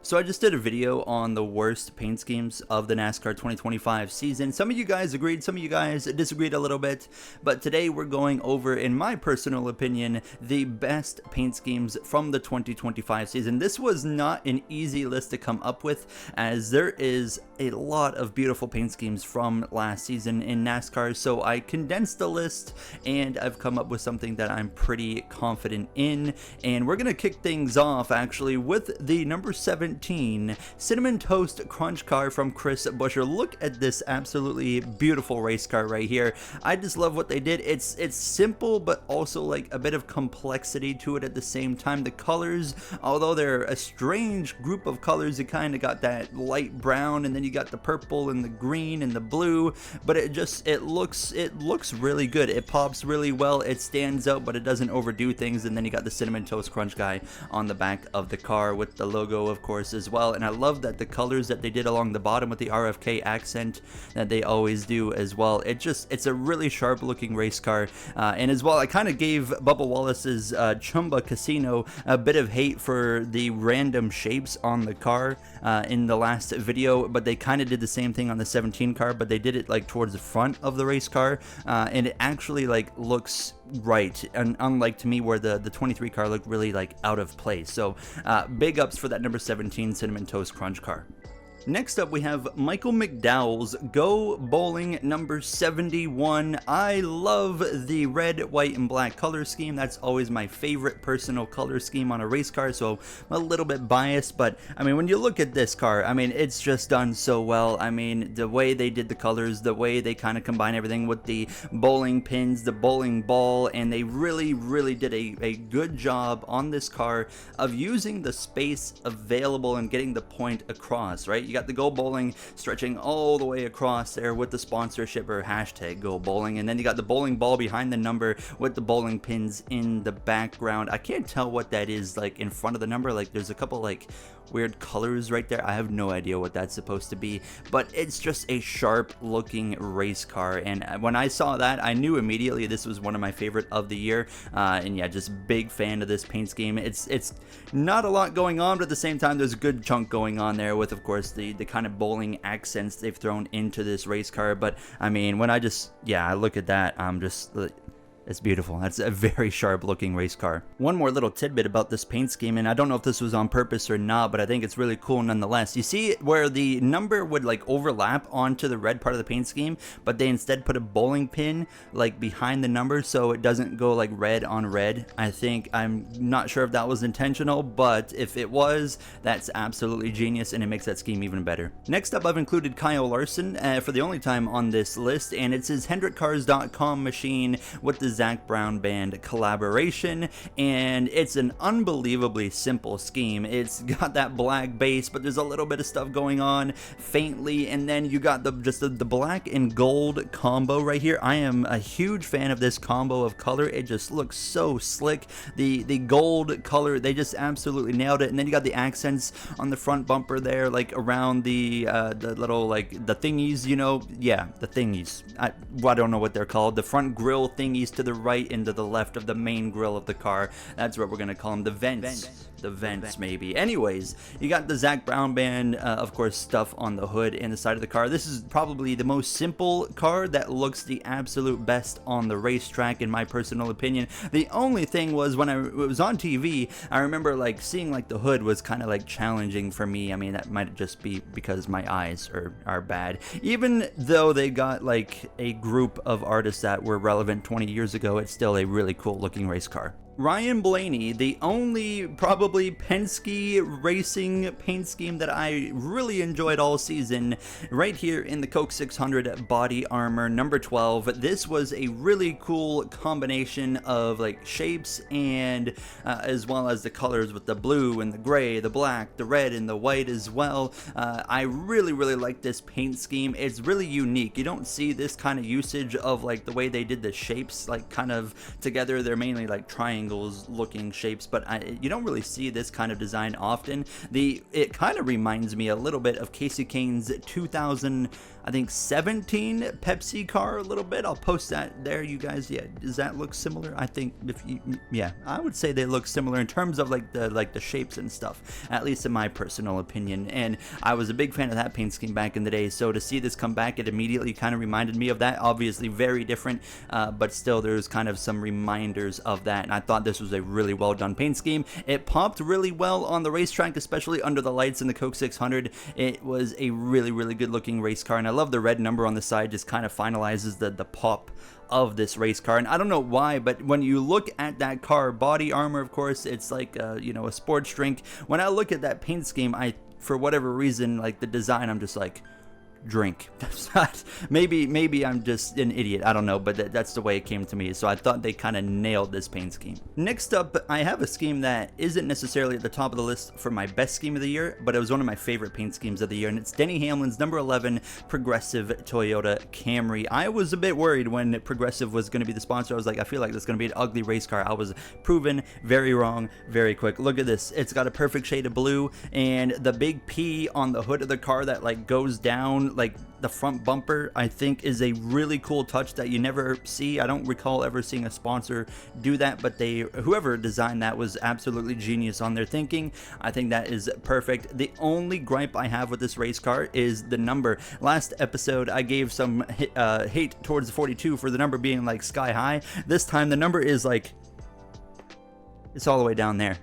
So I just did a video on the worst paint schemes of the NASCAR 2025 season. Some of you guys agreed, some of you guys disagreed a little bit, but today we're going over, in my personal opinion, the best paint schemes from the 2025 season. This was not an easy list to come up with, as there is a lot of beautiful paint schemes from last season in NASCAR, so I condensed the list and I've come up with something that I'm pretty confident in. And we're gonna kick things off actually with the number 17 Cinnamon Toast Crunch Car from Chris Buescher. Look at this absolutely beautiful race car right here. I just love what they did. It's simple, but also like a bit of complexity to it at the same time. The colors, although they're a strange group of colors, you kind of got that light brown, and then you got the purple and the green and the blue, but it looks really good. It pops really well, it stands out, but it doesn't overdo things. And then you got the Cinnamon Toast Crunch guy on the back of the car with the logo, of course, as well. And I love that the colors that they did along the bottom with the RFK accent that they always do as well. It's a really sharp looking race car. And as well, I kind of gave Bubba Wallace's Chumba Casino a bit of hate for the random shapes on the car in the last video, but they kind of did the same thing on the 17 car, but they did it like towards the front of the race car, and it actually like looks right, and unlike to me where the 23 car looked really like out of place. So big ups for that number 17 Cinnamon Toast Crunch car. Next up, we have Michael McDowell's Go Bowling number 71. I love the red, white, and black color scheme. That's always my favorite personal color scheme on a race car, so I'm a little bit biased, but I mean, when you look at this car, I mean, it's just done so well. I mean, the way they did the colors, the way they kind of combine everything with the bowling pins, the bowling ball, and they really did a good job on this car of using the space available and getting the point across, right? You got the Go Bowling stretching all the way across there with the sponsorship or hashtag Go Bowling, and then you got the bowling ball behind the number with the bowling pins in the background. I can't tell what that is like in front of the number. Like there's a couple like weird colors right there. I have no idea what that's supposed to be, but it's just a sharp looking race car, and when I saw that, I knew immediately this was one of my favorite of the year. And yeah, just big fan of this paint scheme. It's not a lot going on, but at the same time there's a good chunk going on there with, of course, the kind of bowling accents they've thrown into this race car. But I mean, when I look at that, I'm just, it's beautiful. That's a very sharp looking race car. One more little tidbit about this paint scheme, and I don't know if this was on purpose or not, but I think it's really cool nonetheless. You see where the number would like overlap onto the red part of the paint scheme, but they instead put a bowling pin like behind the number so it doesn't go like red on red. I'm not sure if that was intentional, but if it was, that's absolutely genius, and it makes that scheme even better. Next up, I've included Kyle Larson for the only time on this list, and it's his HendrickCars.com machine with the Zac Brown Band collaboration, and it's an unbelievably simple scheme. It's got that black base, but there's a little bit of stuff going on faintly, and then you got the black and gold combo right here. I am a huge fan of this combo of color. It just looks so slick. The gold color, they just absolutely nailed it. And then you got the accents on the front bumper there, like around the little like the thingies, you know, yeah, the thingies. I don't know what they're called. The front grill thingies to the right and to the left of the main grill of the car. That's what we're gonna call them, the vents. The vents, maybe. Anyways, you got the Zac Brown Band, of course, stuff on the hood and the side of the car. This is probably the most simple car that looks the absolute best on the racetrack, in my personal opinion. The only thing was when it was on TV, I remember like seeing like the hood was kind of like challenging for me. I mean, that might just be because my eyes are bad. Even though they got like a group of artists that were relevant 20 years ago, it's still a really cool looking race car. Ryan Blaney, the only probably Penske racing paint scheme that I really enjoyed all season, right here in the Coke 600 body armor number 12. This was a really cool combination of like shapes and as well as the colors with the blue and the gray, the black, the red, and the white as well. I really like this paint scheme. It's really unique. You don't see this kind of usage of like the way they did the shapes like kind of together. They're mainly like triangles angles looking shapes, but you don't really see this kind of design often. It kind of reminds me a little bit of Kasey Kahne's 2017 Pepsi car a little bit. I'll post that there, you guys. Yeah, does that look similar? I think yeah, I would say they look similar in terms of like the shapes and stuff, at least in my personal opinion. And I was a big fan of that paint scheme back in the day, so to see this come back, it immediately kind of reminded me of that. Obviously very different, but still there's kind of some reminders of that, and I thought this was a really well done paint scheme. It popped really well on the racetrack, especially under the lights in the Coke 600. It was a really good looking race car, and I love the red number on the side, just kind of finalizes the pop of this race car. And I don't know why, but when you look at that car, body armor, of course, it's like you know, a sports drink. When I look at that paint scheme, for whatever reason, like the design, I'm just like, drink. That's not, maybe I'm just an idiot, I don't know, but that's the way it came to me. So I thought they kind of nailed this paint scheme. Next up, I have a scheme that isn't necessarily at the top of the list for my best scheme of the year, but it was one of my favorite paint schemes of the year, and it's Denny Hamlin's number 11 Progressive Toyota Camry. I was a bit worried when Progressive was going to be the sponsor. I was like, I feel like this is going to be an ugly race car. I was proven very wrong very quick. Look at this. It's got a perfect shade of blue, and the big P on the hood of the car that like goes down like the front bumper, I think is a really cool touch that you never see. I don't recall ever seeing a sponsor do that, but whoever designed that was absolutely genius on their thinking. I think that is perfect. The only gripe I have with this race car is the number. Last episode I gave some hate towards the 42 for the number being like sky high. This time the number is like, it's all the way down there.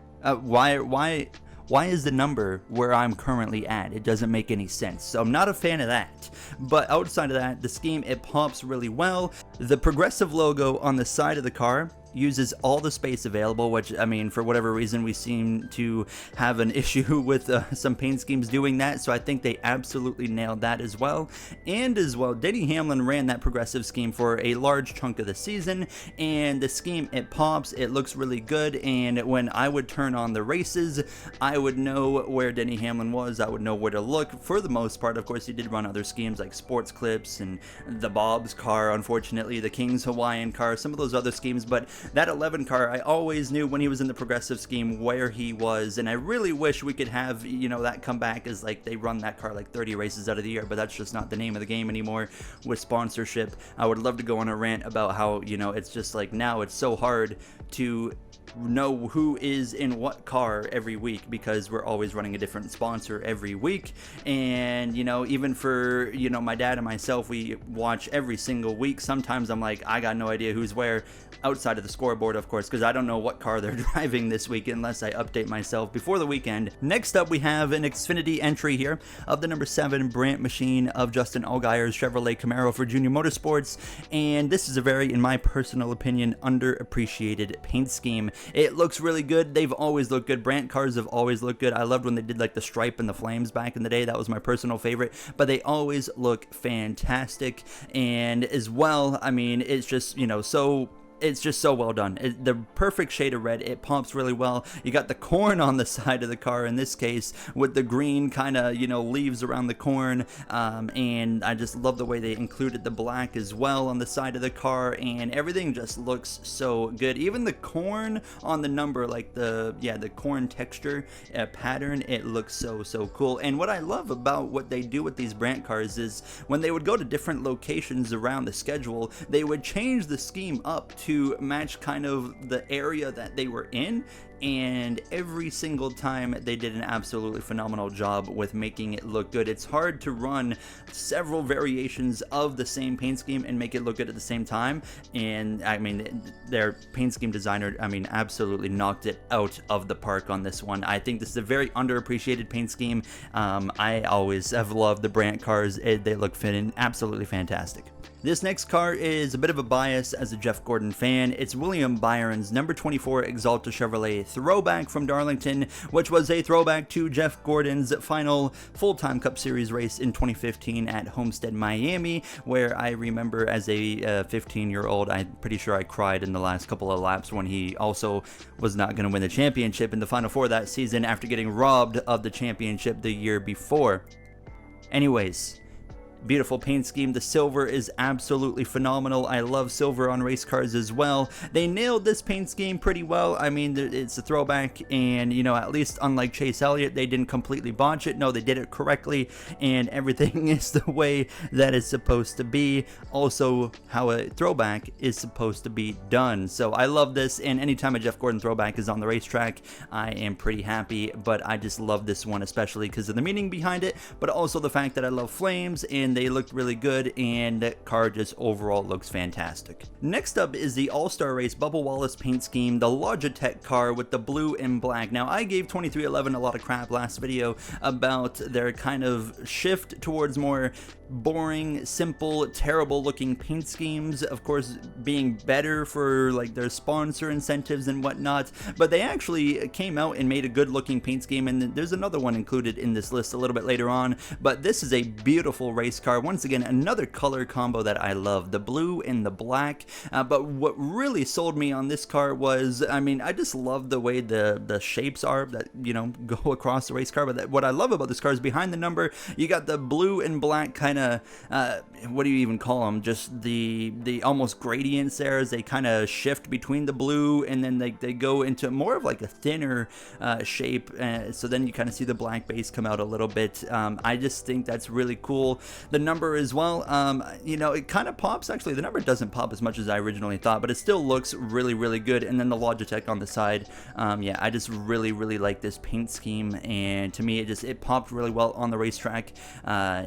Why is the number where I'm currently at? It doesn't make any sense. So I'm not a fan of that. But outside of that, the scheme, it pops really well. The Progressive logo on the side of the car uses all the space available, which, I mean, for whatever reason, we seem to have an issue with some paint schemes doing that, so I think they absolutely nailed that as well. And as well, Denny Hamlin ran that Progressive scheme for a large chunk of the season, and the scheme, it pops, it looks really good, and when I would turn on the races, I would know where Denny Hamlin was, I would know where to look. For the most part, of course, he did run other schemes like Sports Clips and the Bob's car, unfortunately, the King's Hawaiian car, some of those other schemes, but that 11 car, I always knew when he was in the Progressive scheme where he was, and I really wish we could have, you know, that come back as like they run that car like 30 races out of the year, but that's just not the name of the game anymore with sponsorship. I would love to go on a rant about how, you know, it's just like now it's so hard to know who is in what car every week because we're always running a different sponsor every week. And, you know, even for, you know, my dad and myself, we watch every single week. Sometimes I'm like, I got no idea who's where outside of the scoreboard, of course, because I don't know what car they're driving this week unless I update myself before the weekend. Next up, we have an Xfinity entry here of the number 7 Brandt machine of Justin Allgaier's Chevrolet Camaro for Junior Motorsports, and this is a very, in my personal opinion, underappreciated paint scheme. It looks really good. They've always looked good. Brandt cars have always looked good. I loved when they did like the stripe and the flames back in the day. That was my personal favorite, but they always look fantastic. And as well, I mean, it's just, you know, it's just so well done. The perfect shade of red. It pumps really well. You got the corn on the side of the car in this case with the green kind of, you know, leaves around the corn. And I just love the way they included the black as well on the side of the car, and everything just looks so good. Even the corn on the number, like the corn texture pattern, it looks so cool. And what I love about what they do with these Brandt cars is when they would go to different locations around the schedule, they would change the scheme up to match kind of the area that they were in, and every single time they did an absolutely phenomenal job with making it look good. It's hard to run several variations of the same paint scheme and make it look good at the same time, and I mean, their paint scheme designer, I mean, absolutely knocked it out of the park on this one. I think this is a very underappreciated paint scheme. I always have loved the Brandt cars. They look absolutely fantastic. This next car is a bit of a bias as a Jeff Gordon fan. It's William Byron's number 24 Exalta Chevrolet Throwback from Darlington, which was a throwback to Jeff Gordon's final full-time Cup Series race in 2015 at Homestead, Miami, where I remember as a 15-year-old, I'm pretty sure I cried in the last couple of laps when he also was not going to win the championship in the Final Four that season after getting robbed of the championship the year before. Anyways, beautiful paint scheme. The silver is absolutely phenomenal. I love silver on race cars as well. They nailed this paint scheme pretty well. I mean, it's a throwback, and you know, at least unlike Chase Elliott, they didn't completely botch it. No, they did it correctly, and everything is the way that it's supposed to be. Also, how a throwback is supposed to be done. So I love this, and anytime a Jeff Gordon throwback is on the racetrack, I am pretty happy. But I just love this one, especially because of the meaning behind it, but also the fact that I love flames, and they looked really good, and that car just overall looks fantastic. Next up is the All-Star Race Bubba Wallace paint scheme, the Logitech car with the blue and black. Now, I gave 2311 a lot of crap last video about their kind of shift towards more boring, simple, terrible looking paint schemes, of course being better for like their sponsor incentives and whatnot, but they actually came out and made a good looking paint scheme, and there's another one included in this list a little bit later on. But this is a beautiful race car. Once again, another color combo that I love, the blue and the black. But what really sold me on this car was, I mean, I just love the way the shapes are that, you know, go across the race car. But what I love about this car is behind the number, you got the blue and black kind of, what do you even call them? Just the almost gradients there, as they kind of shift between the blue, and then they go into more of like a thinner shape. So then you kind of see the black base come out a little bit. I just think that's really cool. The number as well, you know, it kind of pops. Actually, the number doesn't pop as much as I originally thought, but it still looks really, really good. And then the Logitech on the side, yeah, I just really, really like this paint scheme, and to me, it popped really well on the racetrack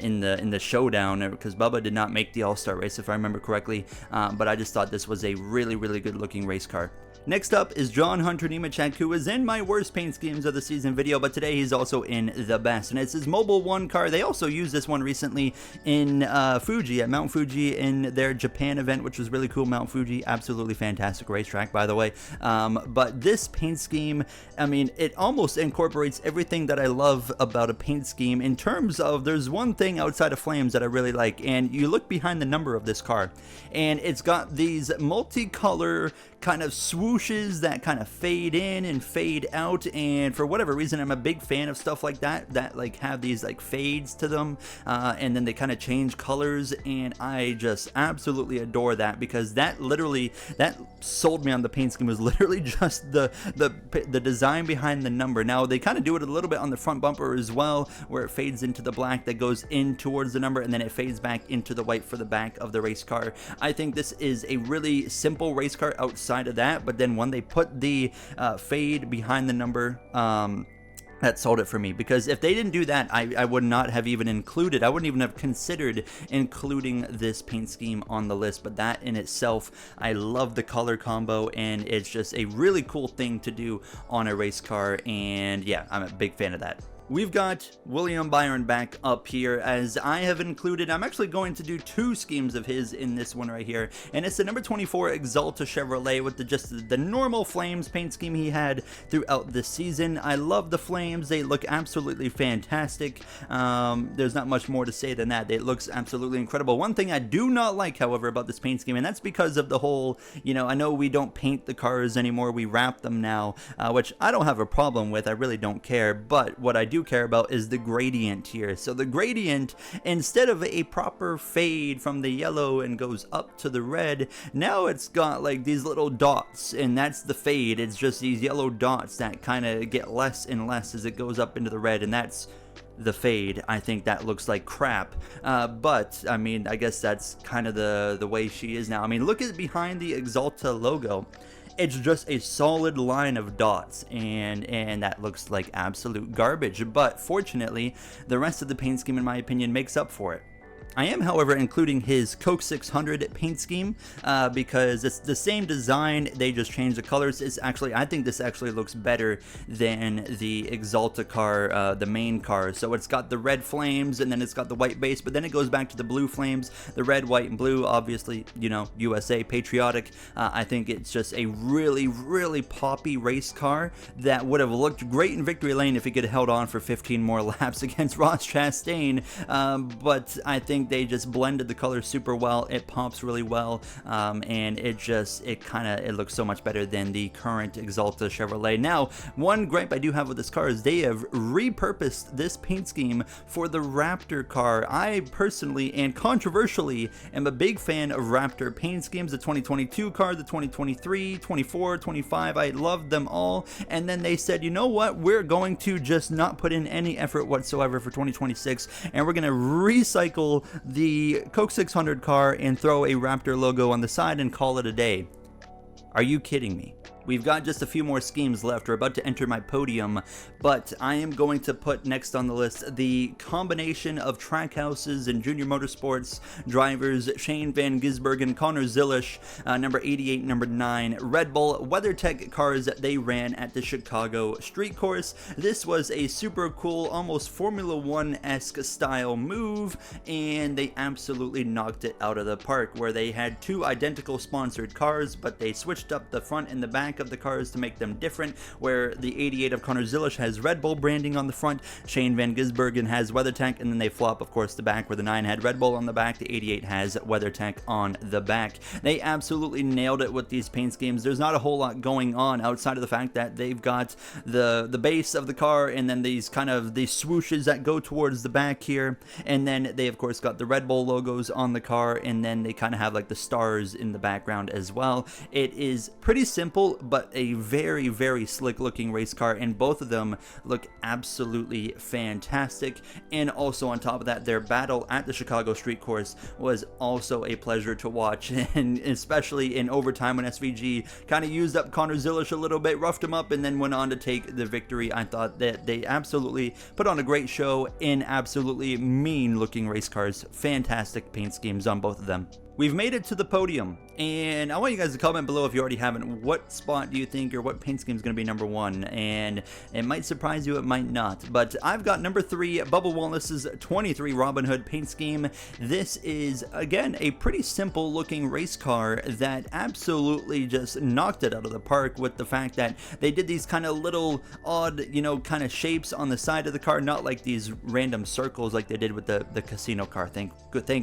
in the showdown, because Bubba did not make the All-Star Race if I remember correctly, but I just thought this was a really, really good looking race car. Next up is John Hunter Nemechek, who was in my worst paint schemes of the season video, but today he's also in the best, and it's his Mobil 1 car. They also used this one recently in Fuji, at Mount Fuji, in their Japan event, which was really cool. Mount Fuji, absolutely fantastic racetrack, by the way. But this paint scheme, I mean, it almost incorporates everything that I love about a paint scheme, in terms of there's one thing outside of flames that I really like, and you look behind the number of this car, and it's got these multicolor kind of swooshes that kind of fade in and fade out, and for whatever reason I'm a big fan of stuff like that like have these like fades to them, and then they kind of change colors, and I just absolutely adore that, because that sold me on the paint scheme. Was literally just the design behind the number. Now they kind of do it a little bit on the front bumper as well, where it fades into the black that goes in towards the number, and then it fades back into the white for the back of the race car. I think this is a really simple race car outside of that, but then when they put the fade behind the number, that sold it for me, because if they didn't do that, I would not have even included, I wouldn't even have considered including this paint scheme on the list. But that in itself, I love the color combo, and it's just a really cool thing to do on a race car, and yeah, I'm a big fan of that. We've got William Byron back up here, as I have included. I'm actually going to do two schemes of his in this one right here, and it's the number 24 Exalta Chevrolet with just the normal flames paint scheme he had throughout the season. I love the flames. They look absolutely fantastic. There's not much more to say than that. It looks absolutely incredible. One thing I do not like, however, about this paint scheme, and that's because of the whole, you know, I know we don't paint the cars anymore, we wrap them now, which I don't have a problem with. I really don't care, but what I do care about is the gradient here. So the gradient, instead of a proper fade from the yellow and goes up to the red, now it's got like these little dots, and that's the fade. It's just these yellow dots that kind of get less and less as it goes up into the red, and that's the fade. I think that looks like crap, but I mean, I guess that's kind of the way she is now. I mean, look at behind the Exalta logo. It's just a solid line of dots, and that looks like absolute garbage. But fortunately, the rest of the paint scheme, in my opinion, makes up for it. I am, however, including his Coke 600 paint scheme because it's the same design, they just changed the colors. It's actually, I think this actually looks better than the Exalta car, the main car. So it's got the red flames, and then it's got the white base, but then it goes back to the blue flames, the red, white, and blue, obviously, you know, USA, patriotic. I think it's just a really, really poppy race car that would have looked great in victory lane if he could have held on for 15 more laps against Ross Chastain, but I think think they just blended the colors super well. It pops really well, and it looks so much better than the current Exalta Chevrolet. Now, one gripe I do have with this car is they have repurposed this paint scheme for the Raptor car. I personally and controversially am a big fan of Raptor paint schemes. The 2022 car, the 2023, 24, 25, I loved them all. And then they said, you know what, we're going to just not put in any effort whatsoever for 2026, and we're going to recycle the Coke 600 car and throw a Raptor logo on the side and call it a day. Are you kidding me? We've got just a few more schemes left. We're about to enter my podium, but I am going to put next on the list the combination of Trackhouses and Junior Motorsports drivers Shane Van Gisbergen, Connor Zilisch, number 88, number 9, Red Bull WeatherTech cars that they ran at the Chicago Street Course. This was a super cool, almost Formula One-esque style move, and they absolutely knocked it out of the park, where they had two identical sponsored cars, but they switched up the front and the back of the cars to make them different, where the 88 of Connor Zilisch has Red Bull branding on the front, Shane Van Gisbergen has WeatherTech, and then they flop, of course, the back, where the 9 had Red Bull on the back, the 88 has WeatherTech on the back. They absolutely nailed it with these paint schemes. There's not a whole lot going on outside of the fact that they've got the base of the car, and then these swooshes that go towards the back here, and then they of course got the Red Bull logos on the car, and then they kind of have like the stars in the background as well. It is pretty simple, but a very, very slick looking race car, and both of them look absolutely fantastic. And also on top of that, their battle at the Chicago Street Course was also a pleasure to watch, and especially in overtime when SVG kind of used up Connor Zilisch a little bit, roughed him up, and then went on to take the victory. I thought that they absolutely put on a great show in absolutely mean looking race cars. Fantastic paint schemes on both of them. We've made it to the podium, and I want you guys to comment below if you already haven't. What spot do you think, or what paint scheme is going to be number 1? And it might surprise you, it might not. But I've got number 3, Bubba Wallace's 23 Robin Hood paint scheme. This is, again, a pretty simple looking race car that absolutely just knocked it out of the park, with the fact that they did these kind of little odd, kind of shapes on the side of the car, not like these random circles like they did with the casino car, thank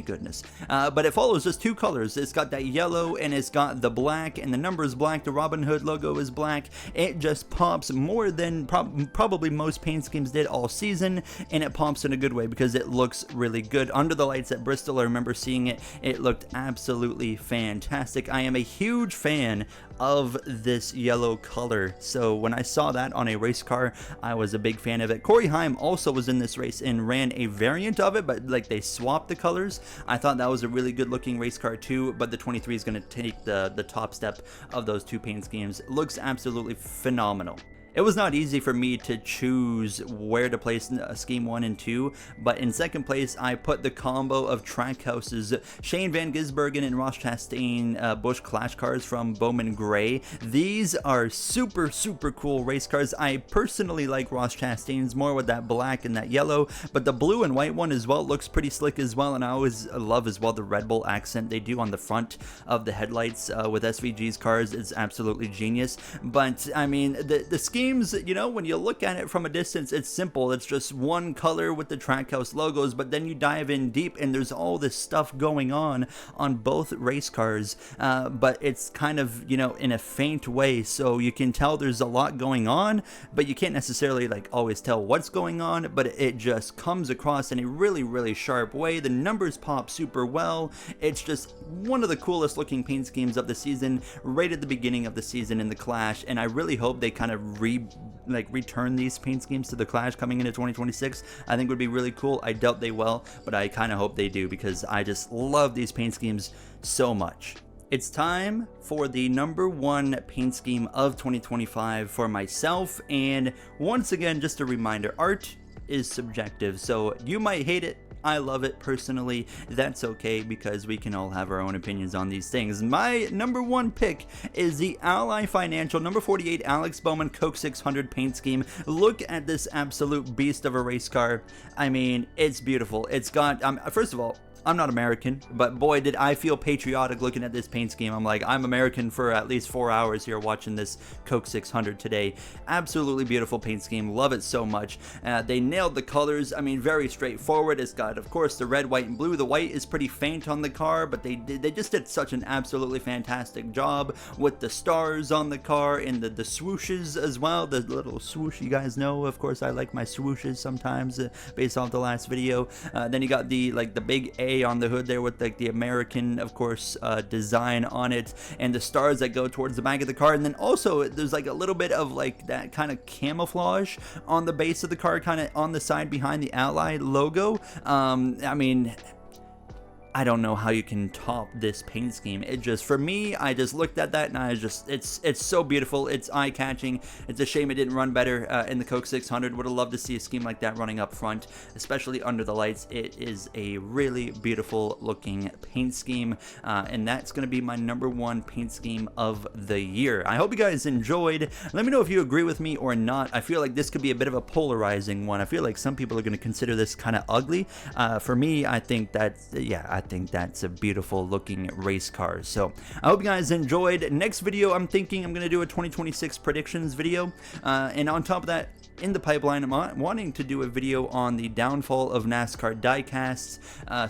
goodness. But it follows just two colors. It's got that yellow and it's got the black, and the number is black. The Robin Hood logo is black. It just pops more than probably most paint schemes did all season, and it pops in a good way because it looks really good. Under the lights at Bristol, I remember seeing it. It looked absolutely fantastic. I am a huge fan of this yellow color, so when I saw that on a race car, I was a big fan of it. Corey Heim also was in this race and ran a variant of it, but like they swapped the colors. I thought that was a really good looking race car too, but the 23 is going to take the top step of those two paint schemes. Looks absolutely phenomenal. It was not easy for me to choose where to place scheme 1 and 2, but in second place I put the combo of Trackhouse's Shane Van Gisbergen and Ross Chastain Busch Clash cars from Bowman Gray. These are super cool race cars. I personally like Ross Chastain's more with that black and that yellow, but the blue and white one as well looks pretty slick as well, and I always love as well the Red Bull accent they do on the front of the headlights with SVG's cars. It's absolutely genius. But I mean, the scheme, when you look at it from a distance, it's simple. It's just one color with the Trackhouse logos, but then you dive in deep and there's all this stuff going on both race cars, but it's kind of, in a faint way, so you can tell there's a lot going on, but you can't necessarily always tell what's going on, but it just comes across in a really sharp way. The numbers pop super well. It's just one of the coolest looking paint schemes of the season, right at the beginning of the season in the Clash, and I really hope they kind of return these paint schemes to the Clash coming into 2026. I think would be really cool. I doubt they will, but I kind of hope they do because I just love these paint schemes so much. It's time for the number 1 paint scheme of 2025 for myself, and once again, just a reminder, art is subjective, so you might hate it. I love it personally. That's okay because we can all have our own opinions on these things. My number 1 pick is the Ally Financial number 48 Alex Bowman Coke 600 paint scheme. Look at this absolute beast of a race car. I mean, it's beautiful. It's got, first of all, I'm not American, but boy, did I feel patriotic looking at this paint scheme. I'm like, I'm American for at least 4 hours here watching this Coke 600 today. Absolutely beautiful paint scheme. Love it so much. They nailed the colors. I mean, very straightforward. It's got, of course, the red, white, and blue. The white is pretty faint on the car, but they just did such an absolutely fantastic job with the stars on the car and the swooshes as well. The little swoosh, you guys know, of course, I like my swooshes sometimes based off the last video. Then you got the big A on the hood there with like the American, of course, design on it, and the stars that go towards the back of the car. And then also there's like a little bit of like that kind of camouflage on the base of the car, kind of on the side behind the Ally logo. I mean, I don't know how you can top this paint scheme. It just, for me, I just looked at that and I just, it's so beautiful. It's eye-catching. It's a shame it didn't run better in the Coke 600. Would have loved to see a scheme like that running up front, especially under the lights. It is a really beautiful looking paint scheme, and that's going to be my #1 paint scheme of the year. I hope you guys enjoyed. Let me know if you agree with me or not. I feel like this could be a bit of a polarizing one. I feel like some people are going to consider this kind of ugly. For me, I think that, yeah, I think that's a beautiful looking race car. So I hope you guys enjoyed. Next video, I'm thinking I'm going to do a 2026 predictions video. And on top of that, in the pipeline, I'm wanting to do a video on the downfall of NASCAR diecasts,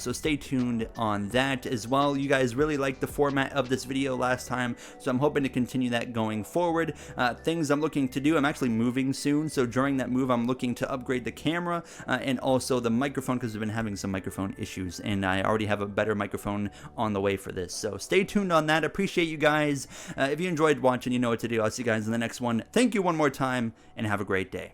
so stay tuned on that as well. You guys really liked the format of this video last time, so I'm hoping to continue that going forward. Things I'm looking to do, I'm actually moving soon, so during that move I'm looking to upgrade the camera and also the microphone, because I've been having some microphone issues and I already have a better microphone on the way for this. So stay tuned on that. Appreciate you guys. If you enjoyed watching, you know what to do. I'll see you guys in the next one. Thank you one more time and have a great day.